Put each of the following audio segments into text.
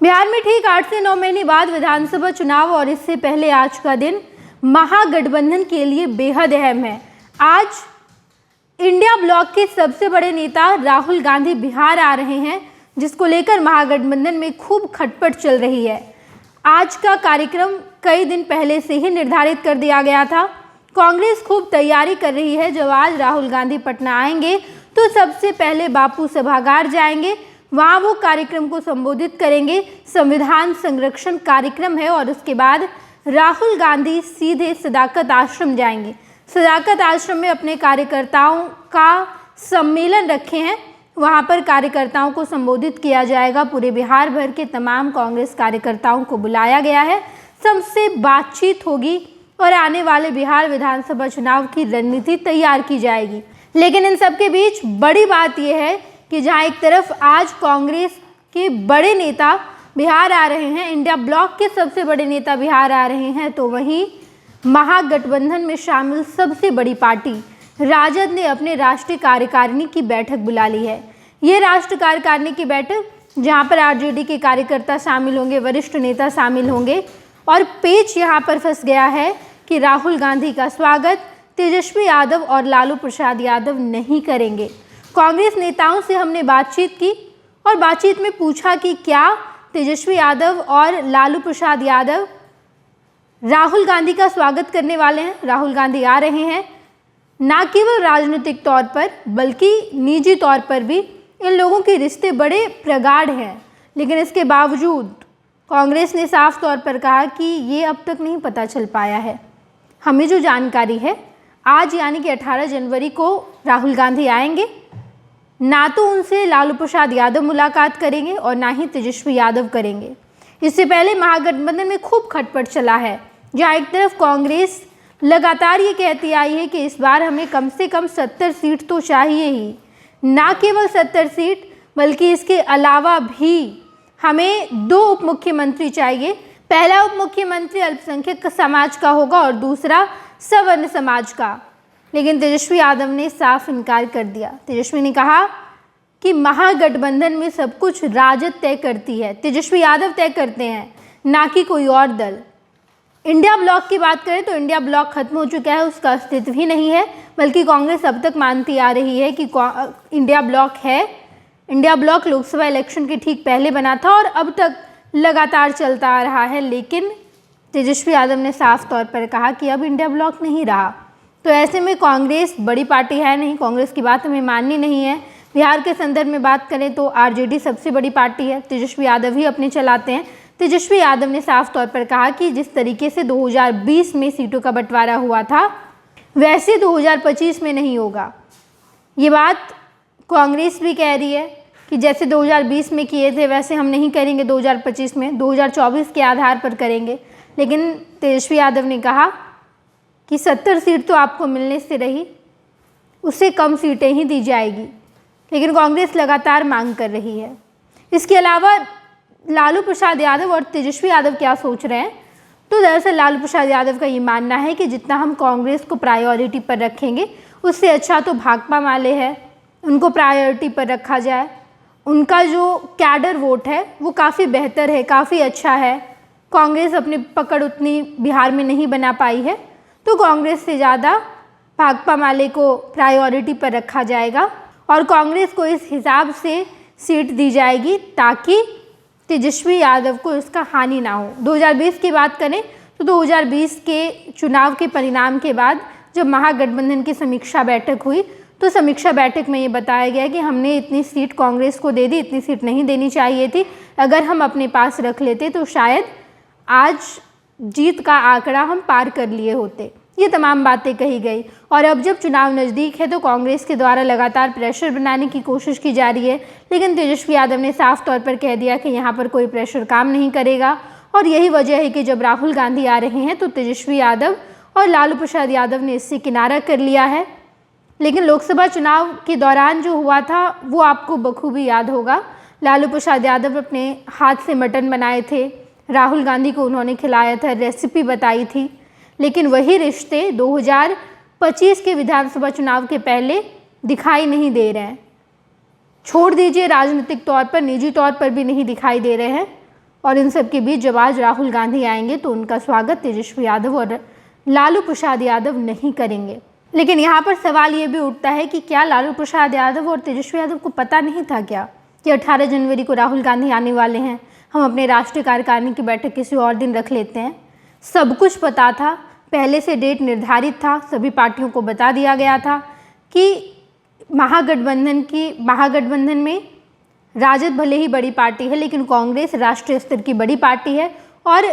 बिहार में ठीक 8 से 9 महीने बाद विधानसभा चुनाव और इससे पहले आज का दिन महागठबंधन के लिए बेहद अहम है। आज इंडिया ब्लॉक के सबसे बड़े नेता राहुल गांधी बिहार आ रहे हैं, जिसको लेकर महागठबंधन में खूब खटपट चल रही है। आज का कार्यक्रम कई दिन पहले से ही निर्धारित कर दिया गया था। कांग्रेस खूब तैयारी कर रही है। जब आज राहुल गांधी पटना आएंगे तो सबसे पहले बापू सभागार जाएंगे, वहाँ वो कार्यक्रम को संबोधित करेंगे। संविधान संरक्षण कार्यक्रम है और उसके बाद राहुल गांधी सीधे सदाकत आश्रम जाएंगे। सदाकत आश्रम में अपने कार्यकर्ताओं का सम्मेलन रखे हैं, वहाँ पर कार्यकर्ताओं को संबोधित किया जाएगा। पूरे बिहार भर के तमाम कांग्रेस कार्यकर्ताओं को बुलाया गया है, सबसे बातचीत होगी और आने वाले बिहार विधानसभा चुनाव की रणनीति तैयार की जाएगी। लेकिन इन सब के बीच बड़ी बात यह है कि जहां एक तरफ आज कांग्रेस के बड़े नेता बिहार आ रहे हैं, इंडिया ब्लॉक के सबसे बड़े नेता बिहार आ रहे हैं, तो वहीं महागठबंधन में शामिल सबसे बड़ी पार्टी राजद ने अपने राष्ट्रीय कार्यकारिणी की बैठक बुला ली है। ये राष्ट्रीय कार्यकारिणी की बैठक जहां पर आरजेडी के कार्यकर्ता शामिल होंगे, वरिष्ठ नेता शामिल होंगे और पेच यहाँ पर फंस गया है कि राहुल गांधी का स्वागत तेजस्वी यादव और लालू प्रसाद यादव नहीं करेंगे। कांग्रेस नेताओं से हमने बातचीत की और बातचीत में पूछा कि क्या तेजस्वी यादव और लालू प्रसाद यादव राहुल गांधी का स्वागत करने वाले हैं। राहुल गांधी आ रहे हैं, ना केवल राजनीतिक तौर पर बल्कि निजी तौर पर भी इन लोगों के रिश्ते बड़े प्रगाढ़ हैं। लेकिन इसके बावजूद कांग्रेस ने साफ तौर पर कहा कि ये अब तक नहीं पता चल पाया है। हमें जो जानकारी है, आज यानी कि 18 जनवरी को राहुल गांधी आएंगे, ना तो उनसे लालू प्रसाद यादव मुलाकात करेंगे और ना ही तेजस्वी यादव करेंगे। इससे पहले महागठबंधन में खूब खटपट चला है, जहां एक तरफ कांग्रेस लगातार ये कहती आई है कि इस बार हमें कम से कम 70 सीट तो चाहिए ही, ना केवल 70 सीट बल्कि इसके अलावा भी हमें 2 उप मुख्यमंत्री चाहिए। पहला उप मुख्यमंत्री अल्पसंख्यक समाज का होगा और दूसरा सवर्ण समाज का। लेकिन तेजस्वी यादव ने साफ इनकार कर दिया। तेजस्वी ने कहा कि महागठबंधन में सब कुछ राजद तय करती है, तेजस्वी यादव तय करते हैं, ना कि कोई और दल। इंडिया ब्लॉक की बात करें तो इंडिया ब्लॉक खत्म हो चुका है, उसका अस्तित्व ही नहीं है, बल्कि कांग्रेस अब तक मानती आ रही है कि इंडिया ब्लॉक है। इंडिया ब्लॉक लोकसभा इलेक्शन के ठीक पहले बना था और अब तक लगातार चलता आ रहा है। लेकिन तेजस्वी यादव ने साफ तौर पर कहा कि अब इंडिया ब्लॉक नहीं रहा। तो ऐसे में कांग्रेस बड़ी पार्टी है नहीं, कांग्रेस की बात हमें माननी नहीं है। बिहार के संदर्भ में बात करें तो आरजेडी सबसे बड़ी पार्टी है, तेजस्वी यादव ही अपने चलाते हैं। तेजस्वी यादव ने साफ तौर पर कहा कि जिस तरीके से 2020 में सीटों का बंटवारा हुआ था, वैसे 2025 में नहीं होगा। ये बात कांग्रेस भी कह रही है कि जैसे 2020 में किए थे वैसे हम नहीं करेंगे 2025 में, 2024 के आधार पर करेंगे। लेकिन तेजस्वी यादव ने कहा कि 70 सीट तो आपको मिलने से रही, उससे कम सीटें ही दी जाएगी। लेकिन कांग्रेस लगातार मांग कर रही है। इसके अलावा लालू प्रसाद यादव और तेजस्वी यादव क्या सोच रहे हैं, तो दरअसल लालू प्रसाद यादव का ये मानना है कि जितना हम कांग्रेस को प्रायोरिटी पर रखेंगे, उससे अच्छा तो भाकपा माले है, उनको प्रायोरिटी पर रखा जाए। उनका जो कैडर वोट है वो काफ़ी बेहतर है, काफ़ी अच्छा है। कांग्रेस अपनी पकड़ उतनी बिहार में नहीं बना पाई है, तो कांग्रेस से ज़्यादा भाकपा माले को प्रायोरिटी पर रखा जाएगा और कांग्रेस को इस हिसाब से सीट दी जाएगी ताकि तेजस्वी यादव को इसका हानि ना हो। 2020 की बात करें तो 2020 के चुनाव के परिणाम के बाद जब महागठबंधन की समीक्षा बैठक हुई, तो समीक्षा बैठक में ये बताया गया कि हमने इतनी सीट कांग्रेस को दे दी, इतनी सीट नहीं देनी चाहिए थी। अगर हम अपने पास रख लेते तो शायद आज जीत का आंकड़ा हम पार कर लिए होते। ये तमाम बातें कही गई और अब जब चुनाव नज़दीक है तो कांग्रेस के द्वारा लगातार प्रेशर बनाने की कोशिश की जा रही है। लेकिन तेजस्वी यादव ने साफ तौर पर कह दिया कि यहाँ पर कोई प्रेशर काम नहीं करेगा और यही वजह है कि जब राहुल गांधी आ रहे हैं तो तेजस्वी यादव और लालू प्रसाद यादव ने इससे किनारा कर लिया है। लेकिन लोकसभा चुनाव के दौरान जो हुआ था वो आपको बखूबी याद होगा। लालू प्रसाद यादव अपने हाथ से मटन बनाए थे, राहुल गांधी को उन्होंने खिलाया था, रेसिपी बताई थी। लेकिन वही रिश्ते 2025 के विधानसभा चुनाव के पहले दिखाई नहीं दे रहे हैं। छोड़ दीजिए राजनीतिक तौर पर, निजी तौर पर भी नहीं दिखाई दे रहे हैं और इन सब के बीच जब आज राहुल गांधी आएंगे तो उनका स्वागत तेजस्वी यादव और लालू प्रसाद यादव नहीं करेंगे। लेकिन यहाँ पर सवाल ये भी उठता है कि क्या लालू प्रसाद यादव और तेजस्वी यादव को पता नहीं था क्या कि 18 जनवरी को राहुल गांधी आने वाले हैं, हम अपने राष्ट्रीय कार्यकारिणी की बैठक किसी और दिन रख लेते हैं। सब कुछ पता था, पहले से डेट निर्धारित था, सभी पार्टियों को बता दिया गया था कि महागठबंधन में राजद भले ही बड़ी पार्टी है लेकिन कांग्रेस राष्ट्रीय स्तर की बड़ी पार्टी है और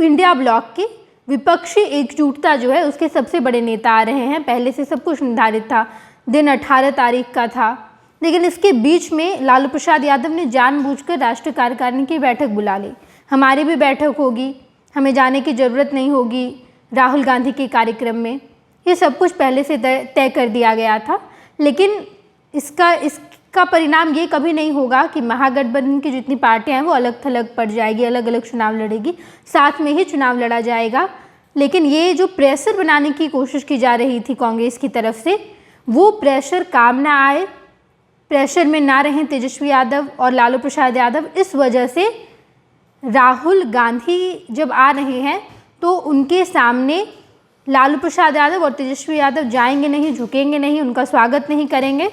इंडिया ब्लॉक की विपक्षी एकजुटता जो है उसके सबसे बड़े नेता आ रहे हैं। पहले से सब कुछ निर्धारित था, दिन 18 तारीख का था। लेकिन इसके बीच में लालू प्रसाद यादव ने जानबूझकर राष्ट्रीय कार्यकारिणी की बैठक बुला ली। हमारी भी बैठक होगी, हमें जाने की ज़रूरत नहीं होगी राहुल गांधी के कार्यक्रम में, ये सब कुछ पहले से तय कर दिया गया था। लेकिन इसका परिणाम ये कभी नहीं होगा कि महागठबंधन की जितनी पार्टियां हैं वो अलग थलग पड़ जाएगी, अलग अलग चुनाव लड़ेगी, साथ में ही चुनाव लड़ा जाएगा। लेकिन ये जो प्रेशर बनाने की कोशिश की जा रही थी कांग्रेस की तरफ से, वो प्रेशर काम ना आए, प्रेशर में ना रहें तेजस्वी यादव और लालू प्रसाद यादव। इस वजह से राहुल गांधी जब आ रहे हैं तो उनके सामने लालू प्रसाद यादव और तेजस्वी यादव जाएंगे नहीं, झुकेंगे नहीं, उनका स्वागत नहीं करेंगे,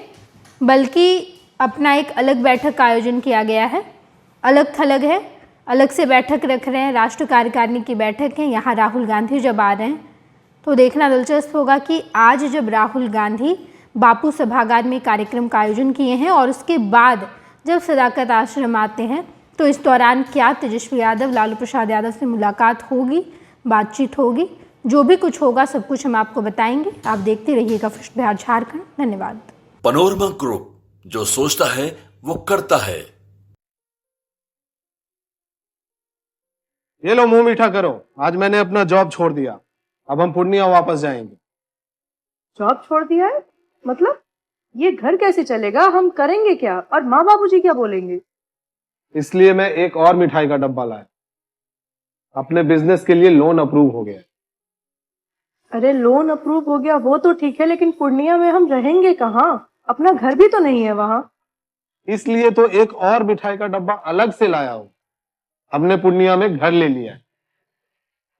बल्कि अपना एक अलग बैठक का आयोजन किया गया है। अलग थलग है, अलग से बैठक रख रहे हैं, राष्ट्रीय कार्यकारिणी की बैठक है। यहाँ राहुल गांधी जब आ रहे हैं तो देखना दिलचस्प होगा कि आज जब राहुल गांधी बापू सभागार में कार्यक्रम का आयोजन किए हैं और उसके बाद जब सदाकत आश्रम आते हैं तो इस दौरान क्या तेजस्वी यादव लालू प्रसाद यादव से मुलाकात होगी, बातचीत होगी, जो भी कुछ होगा सब कुछ हम आपको बताएंगे। आप देखते रहिएगा फर्स्ट बिहार झारखंड। धन्यवाद। पैनोरमा ग्रुप, जो सोचता है वो करता है। ये लो मुंह मीठा करो, आज मैंने अपना जॉब छोड़ दिया, अब हम पूर्णिया वापस जाएंगे। जॉब छोड़ दिया है? मतलब ये घर कैसे चलेगा, हम करेंगे क्या और माँ बाबूजी क्या बोलेंगे? इसलिए मैं एक और मिठाई का डब्बा लाया, अपने बिजनेस के लिए लोन अप्रूव हो गया। अरे लोन अप्रूव हो गया वो तो ठीक है, लेकिन पूर्णिया में हम रहेंगे कहाँ? अपना घर भी तो नहीं है वहाँ। इसलिए तो एक और मिठाई का डब्बा अलग से लाया हूँ। हमने पूर्णिया में घर ले लिया है,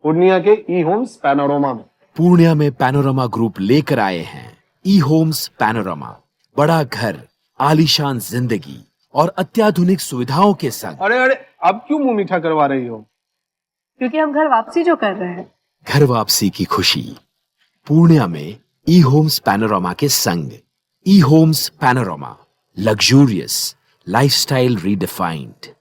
पूर्णिया के ई होम्स पैनोरमा में। पूर्णिया में पैनोरमा ग्रुप लेकर आए हैं ई होम्स पैनोरमा, बड़ा घर, आलीशान जिंदगी और अत्याधुनिक सुविधाओं के संग। अरे अरे, अब क्यों मुंह मीठा करवा रही हो? क्योंकि हम घर वापसी जो कर रहे हैं। घर वापसी की खुशी पूर्णिया में ई होम्स पैनोरमा के संग। E homes panorama, luxurious lifestyle redefined.